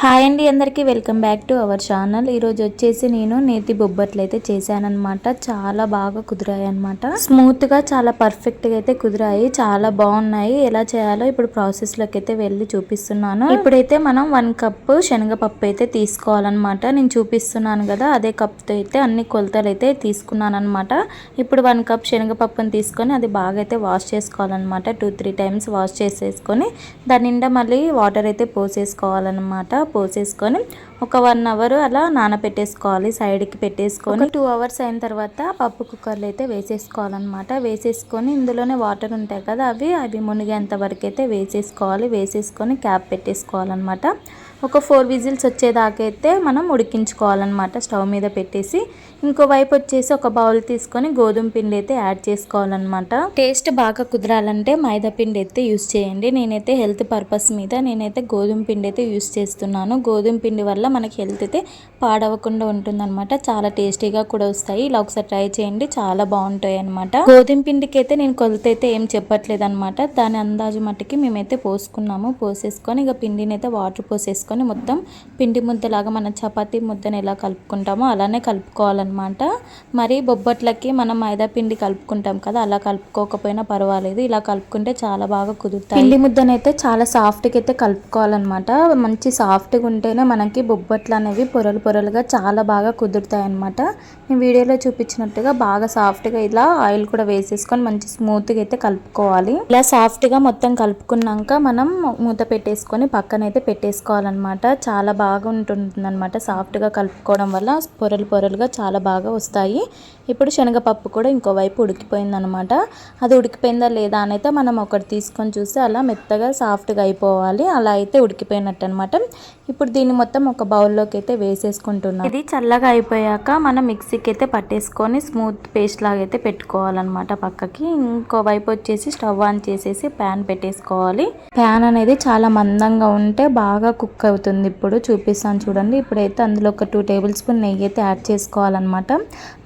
Hi అండి, అందరికీ welcome back to our channel. ఈరోజు వచ్చేసి నేను నేతి బొబ్బట్లు అయితే చేశానన్నమాట. చాలా బాగా కుదిరాయి అనమాట. స్మూత్గా చాలా పర్ఫెక్ట్గా అయితే కుదిరాయి, చాలా బాగున్నాయి. ఎలా చేయాలో ఇప్పుడు ప్రాసెస్లోకి అయితే వెళ్ళి చూపిస్తున్నాను. ఇప్పుడైతే మనం 1 కప్పు శనగపప్పు అయితే తీసుకోవాలన్నమాట. నేను చూపిస్తున్నాను కదా, అదే కప్తో అయితే అన్ని కొలతలు అయితే తీసుకున్నాను అనమాట. ఇప్పుడు 1 కప్ శనగపప్పుని తీసుకొని అది బాగా అయితే వాష్ చేసుకోవాలన్నమాట. 2-3 టైమ్స్ వాష్ చేసేసుకొని దాని నిండా మళ్ళీ వాటర్ అయితే పోసేసుకోవాలన్నమాట. పోసేసుకొని ఒక 1 అవర్ అలా నానబెట్టేసుకోవాలి. సైడ్కి పెట్టేసుకొని 2 అవర్స్ అయిన తర్వాత పప్పు కుక్కర్లో అయితే వేసేసుకోవాలన్నమాట. వేసేసుకొని ఇందులోనే వాటర్ ఉంటాయి కదా, అవి మునిగేంత వరకు అయితే వేసేసుకోవాలి. వేసేసుకొని క్యాప్ పెట్టేసుకోవాలన్నమాట. ఒక 4 విజిల్స్ వచ్చేదాకైతే మనం ఉడికించుకోవాలన్నమాట. స్టవ్ మీద పెట్టేసి ఇంకో వైపు వచ్చేసి ఒక బౌల్ తీసుకొని గోధుమ పిండి అయితే యాడ్ చేసుకోవాలన్నమాట. టేస్ట్ బాగా కుదరాలంటే మైదా పిండి అయితే యూస్ చేయండి. నేనైతే హెల్త్ పర్పస్ మీద నేనైతే గోధుమ పిండి అయితే యూస్ చేస్తున్నాను. గోధుమ పిండి వల్ల మనకి హెల్త్ అయితే పాడవకుండా ఉంటుందన్నమాట. చాలా టేస్టీగా కూడా వస్తాయి. ఇలా ఒకసారి ట్రై చేయండి, చాలా బాగుంటాయి అనమాట. గోధుమ పిండికి అయితే నేను కొలత అయితే ఏం చెప్పట్లేదు అనమాట. దాని అందాజు మట్టుకి మేమైతే పోసుకున్నాము. పోసేసుకొని ఇక పిండిని అయితే వాటర్ పోసేసుకొని మొత్తం పిండి ముద్దలాగా మన చపాతీ ముద్దను ఎలా కలుపుకుంటామో అలానే కలుపుకోవాలన్నమాట. మరి బొబ్బట్లకి మనం మైదా పిండి కలుపుకుంటాం కదా, అలా కలుపుకోకపోయినా పర్వాలేదు. ఇలా కలుపుకుంటే చాలా బాగా కుదురుతాయి. పిండి ముద్దనైతే చాలా సాఫ్ట్గా అయితే కలుపుకోవాలన్నమాట. మంచి సాఫ్ట్గా ఉంటేనే మనకి బొబ్బట్లు అనేవి పొరలుగా చాలా బాగా కుదురుతాయి అన్నమాట. నేను వీడియోలో చూపించినట్టుగా బాగా సాఫ్ట్గా ఇలా ఆయిల్ కూడా వేసేసుకొని మంచి స్మూత్గా అయితే కలుపుకోవాలి. ఇలా సాఫ్ట్గా మొత్తం కలుపుకున్నాక మనం మూత పెట్టేసుకొని పక్కనైతే పెట్టేసుకోవాలన్నమాట. చాలా బాగా ఉంటుందన్నమాట. సాఫ్ట్గా కలుపుకోవడం వల్ల పొరలుగా చాలా బాగా వస్తాయి. ఇప్పుడు శనగపప్పు కూడా ఇంకోవైపు ఉడికిపోయిందనమాట. అది ఉడికిపోయిందా లేదా అని అయితే మనం ఒకటి తీసుకొని చూస్తే అలా మెత్తగా సాఫ్ట్గా అయిపోవాలి. అలా అయితే ఉడికిపోయినట్టు అనమాట. ఇప్పుడు దీన్ని మొత్తం ఒక బౌల్లోకి అయితే వేసేసుకుంటున్నాం. ఇది చల్లగా అయిపోయాక మనం మిక్సీకి అయితే పట్టేసుకొని స్మూత్ పేస్ట్ లాగా అయితే పెట్టుకోవాలన్నమాట పక్కకి. ఇంకోవైపు వచ్చేసి స్టవ్ ఆన్ చేసేసి ప్యాన్ పెట్టేసుకోవాలి. ప్యాన్ అనేది చాలా మందంగా ఉంటే బాగా కుక్ అవుతుంది. ఇప్పుడు చూపిస్తాను చూడండి. ఇప్పుడైతే అందులో ఒక 2 టేబుల్ స్పూన్ నెయ్యి అయితే యాడ్ చేసుకోవాలన్నమాట.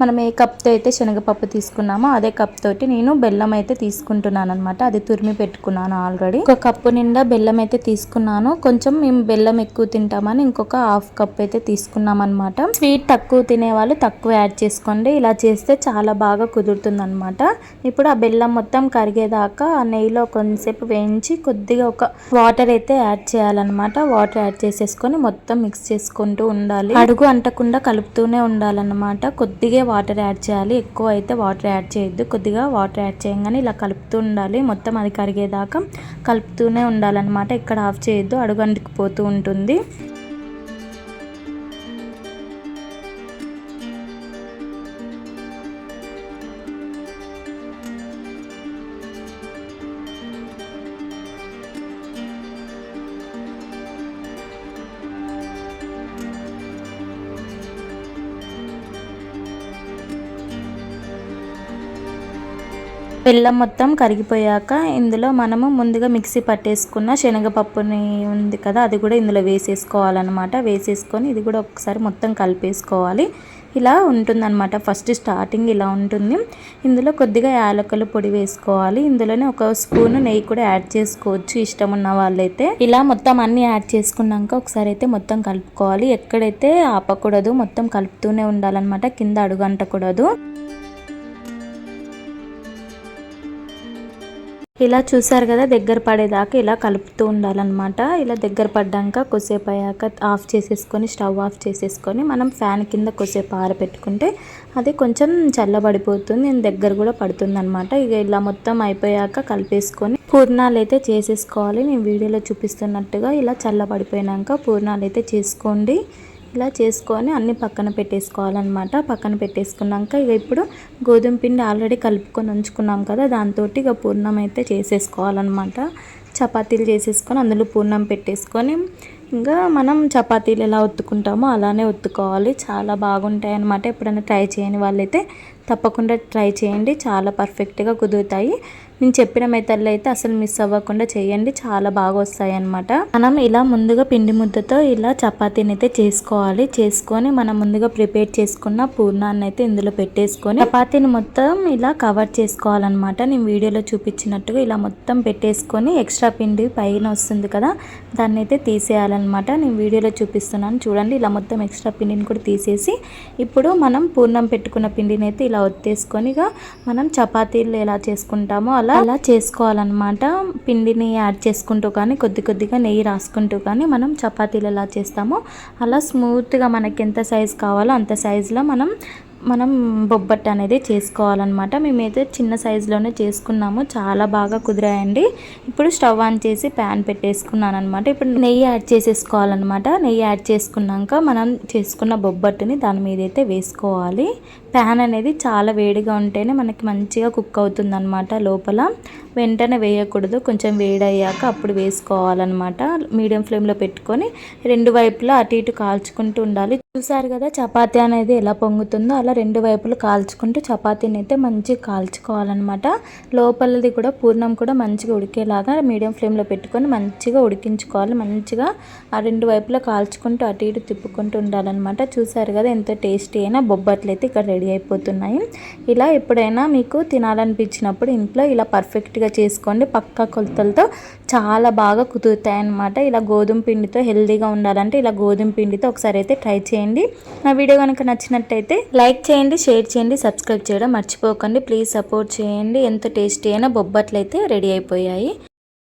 మనం ఏ కప్తో అయితే శనగపప్పు తీసుకున్నామో అదే కప్ తోటి నేను బెల్లం అయితే తీసుకుంటున్నాను అనమాట. అది తురిమి పెట్టుకున్నాను ఆల్రెడీ. ఒక కప్పు నిండా బెల్లం అయితే తీసుకున్నాను. కొంచెం మేము బెల్లం ఎక్కువ తింటామని ఇంకొక 1/2 కప్ అయితే తీసుకున్నాం అనమాట. స్వీట్ తక్కువ తినే వాళ్ళు తక్కువ యాడ్ చేసుకోండి. ఇలా చేస్తే చాలా బాగా కుదురుతుంది అనమాట. ఇప్పుడు ఆ బెల్లం మొత్తం కరిగేదాకా ఆ నెయ్యిలో కొంచెంసేపు వేయించి కొద్దిగా ఒక వాటర్ అయితే యాడ్ చేయాలన్నమాట. వాటర్ యాడ్ చేసేసుకొని మొత్తం మిక్స్ చేసుకుంటూ ఉండాలి. అడుగు అంటకుండా కలుపుతూనే ఉండాలన్నమాట. కొద్దిగా వాటర్ యాడ్ చేయాలి, ఎక్కువ అయితే వాటర్ యాడ్ చేయొద్దు. కొద్దిగా వాటర్ యాడ్ చేయగానే ఇలా కలుపుతూ ఉండాలి. మొత్తం అది కరిగేదాకా కలుపుతూనే ఉండాలన్నమాట. ఇక్కడ ఆఫ్ చేయొద్దు, అడుగు అంటుకుపోతూ ఉంటుంది. బెల్లం మొత్తం కరిగిపోయాక ఇందులో మనము ముందుగా మిక్సీ పట్టేసుకున్న శనగపప్పుని ఉంది కదా, అది కూడా ఇందులో వేసేసుకోవాలన్నమాట. వేసేసుకొని ఇది కూడా ఒకసారి మొత్తం కలిపేసుకోవాలి. ఇలా ఉంటుందన్నమాట. ఫస్ట్ స్టార్టింగ్ ఇలా ఉంటుంది. ఇందులో కొద్దిగా యాలకుల పొడి వేసుకోవాలి. ఇందులోనే ఒక స్పూన్ నెయ్యి కూడా యాడ్ చేసుకోవచ్చు ఇష్టం ఉన్న వాళ్ళైతే. ఇలా మొత్తం అన్ని యాడ్ చేసుకున్నాక ఒకసారి అయితే మొత్తం కలుపుకోవాలి. ఎక్కడైతే ఆపకూడదు, మొత్తం కలుపుతూనే ఉండాలన్నమాట. కింద అడుగు అంటకూడదు. ఇలా చూసారు కదా, దగ్గర పడేదాకా ఇలా కలుపుతూ ఉండాలన్నమాట. ఇలా దగ్గర పడ్డాక కొద్దిసేపు అయ్యాక ఆఫ్ చేసేసుకొని స్టవ్ ఆఫ్ చేసేసుకొని మనం ఫ్యాన్ కింద కొద్దిసేపు ఆరబెట్టుకుంటే అది కొంచెం చల్లబడిపోతుంది. దగ్గర కూడా పడుతుంది అనమాట. ఇక ఇలా మొత్తం అయిపోయాక కలిపేసుకొని పూర్ణాలు అయితే చేసేసుకోవాలి. నేను వీడియోలో చూపిస్తున్నట్టుగా ఇలా చల్లబడిపోయాక పూర్ణాలు అయితే చేసుకోండి. ఇలా చేసుకొని అన్ని పక్కన పెట్టేసుకోవాలన్నమాట. పక్కన పెట్టేసుకున్నాక ఇక ఇప్పుడు గోధుమ పిండి ఆల్రెడీ కలుపుకొని ఉంచుకున్నాం కదా, దాంతో ఇక పూర్ణం అయితే చేసేసుకోవాలన్నమాట. చపాతీలు చేసేసుకొని అందులో పూర్ణం పెట్టేసుకొని ఇంకా మనం చపాతీలు ఎలా ఒత్తుకుంటామో అలానే ఒత్తుకోవాలి. చాలా బాగుంటాయి అన్నమాట. ఎప్పుడైనా ట్రై చేయని వాళ్ళైతే తప్పకుండా ట్రై చేయండి. చాలా పర్ఫెక్ట్గా కుదురుతాయి. నేను చెప్పిన మెథడ్లో అయితే అసలు మిస్ అవ్వకుండా చేయండి, చాలా బాగా వస్తాయి అన్నమాట. మనం ఇలా ముందుగా పిండి ముద్దతో ఇలా చపాతీని అయితే చేసుకోవాలి. చేసుకొని మనం ముందుగా ప్రిపేర్ చేసుకున్న పూర్ణాన్ని అయితే ఇందులో పెట్టేసుకొని చపాతీని మొత్తం ఇలా కవర్ చేసుకోవాలన్నమాట. నేను వీడియోలో చూపించినట్టుగా ఇలా మొత్తం పెట్టేసుకొని ఎక్స్ట్రా పిండి పైన వస్తుంది కదా, దాన్ని అయితే తీసేయాలన్నమాట. నేను వీడియోలో చూపిస్తున్నాను చూడండి. ఇలా మొత్తం ఎక్స్ట్రా పిండిని కూడా తీసేసి ఇప్పుడు మనం పూర్ణం పెట్టుకున్న పిండిని అయితే ఇలా ఒత్తేసుకొని మనం చపాతీలు ఎలా చేసుకుంటామో అలా చేసుకోవాలన్నమాట. పిండిని యాడ్ చేసుకుంటూ కానీ కొద్ది కొద్దిగా నెయ్యి రాసుకుంటూ కానీ మనం చపాతీలు ఎలా చేస్తామో అలా స్మూత్గా మనకి ఎంత సైజు కావాలో అంత సైజులో మనం బొబ్బట్టు అనేది చేసుకోవాలన్నమాట. మేమైతే చిన్న సైజులోనే చేసుకున్నాము, చాలా బాగా కుదిరాయండి. ఇప్పుడు స్టవ్ ఆన్ చేసి ప్యాన్ పెట్టేసుకున్నాను అనమాట. ఇప్పుడు నెయ్యి యాడ్ చేసేసుకోవాలన్నమాట. నెయ్యి యాడ్ చేసుకున్నాక మనం చేసుకున్న బొబ్బట్టుని దాని మీద అయితే వేసుకోవాలి. ప్యాన్ అనేది చాలా వేడిగా ఉంటేనే మనకి మంచిగా కుక్ అవుతుంది అనమాట. లోపల వెంటనే వేయకూడదు, కొంచెం వేడయ్యాక అప్పుడు వేసుకోవాలన్నమాట. మీడియం ఫ్లేమ్లో పెట్టుకొని రెండు వైపులా అటు ఇటు కాల్చుకుంటూ ఉండాలి. చూసారు కదా చపాతీ అనేది ఎలా పొంగుతుందో, అలా రెండు వైపులు కాల్చుకుంటూ చపాతీని అయితే మంచిగా కాల్చుకోవాలన్నమాట. లోపలది కూడా పూర్ణం కూడా మంచిగా ఉడికేలాగా మీడియం ఫ్లేమ్లో పెట్టుకొని మంచిగా ఉడికించుకోవాలి. మంచిగా ఆ రెండు వైపులా కాల్చుకుంటూ అటు ఇటు తిప్పుకుంటూ ఉండాలన్నమాట. చూసారు కదా ఎంతో టేస్టీ అయినా బొబ్బట్లు అయితే ఇక్కడ రెడీ అయిపోతున్నాయి. ఇలా ఎప్పుడైనా మీకు తినాలనిపించినప్పుడు ఇంట్లో ఇలా పర్ఫెక్ట్గా చేసుకోండి. పక్కా కొలతలతో చాలా బాగా కుదురుతాయి అన్నమాట. ఇలా గోధుమ పిండితో హెల్తీగా ఉండాలంటే ఇలా గోధుమ పిండితో ఒకసారి అయితే ట్రై చేయండి. నా వీడియో కనుక నచ్చినట్టయితే లైక్ చేయండి, షేర్ చేయండి, సబ్స్క్రైబ్ చేయడం మర్చిపోకండి. ప్లీజ్ సపోర్ట్ చేయండి. ఎంతో టేస్టీ అయిన బొబ్బట్లు అయితే రెడీ అయిపోయాయి.